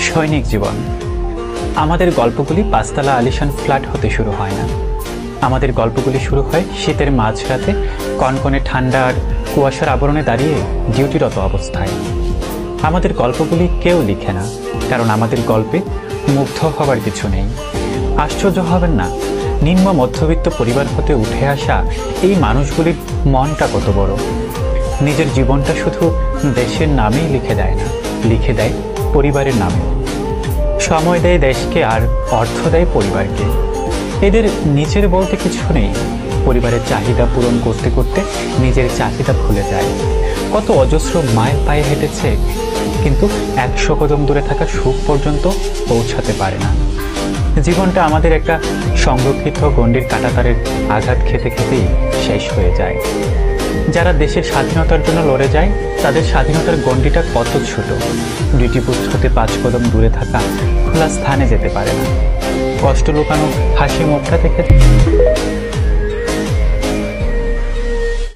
সৈনিক জীবন। আমাদের গল্পগুলি পাঁচতলা আলিশান ফ্ল্যাট হতে শুরু হয় না। আমাদের গল্পগুলি শুরু হয় শীতের মাঝরাতে কনকনে ঠান্ডা আর কুয়াশার আবরণে দাঁড়িয়ে ডিউটিরত অবস্থায়। আমাদের গল্পগুলি কেউ লিখে না, কারণ আমাদের গল্পে মুগ্ধ হবার কিছু নেই। আশ্চর্য হবেন না, নিম্ন মধ্যবিত্ত পরিবার হতে উঠে আসা এই মানুষগুলির মনটা কত বড়। নিজের জীবনটা শুধু দেশের নামেই লিখে দেয় না, লিখে দেয় পরিবারের নামে। সময় দেয় দেশকে আর অর্থ দেয় পরিবারকে। এদের নিজের বলতে কিছু নেই। পরিবারের চাহিদা পূরণ করতে করতে নিজের চাহিদা ভুলে যায়। কত অজস্র মাইল পায়ে হেঁটেছে, কিন্তু 100 কদম দূরে থাকা সুখ পর্যন্ত পৌঁছাতে পারে না। জীবনটা আমাদের একটা সংরক্ষিত গণ্ডির কাঁটাতারের আঘাত খেতে খেতেই শেষ হয়ে যায়। যারা দেশের স্বাধীনতার জন্য লড়ে যায়, তাদের স্বাধীনতার গণ্ডিটা কত ছোট। ডিউটি পোস্ট হতে 5 কদম দূরে থাকা খোলা স্থানে যেতে পারে না। কষ্ট লুকানো হাসি মুখটা দেখে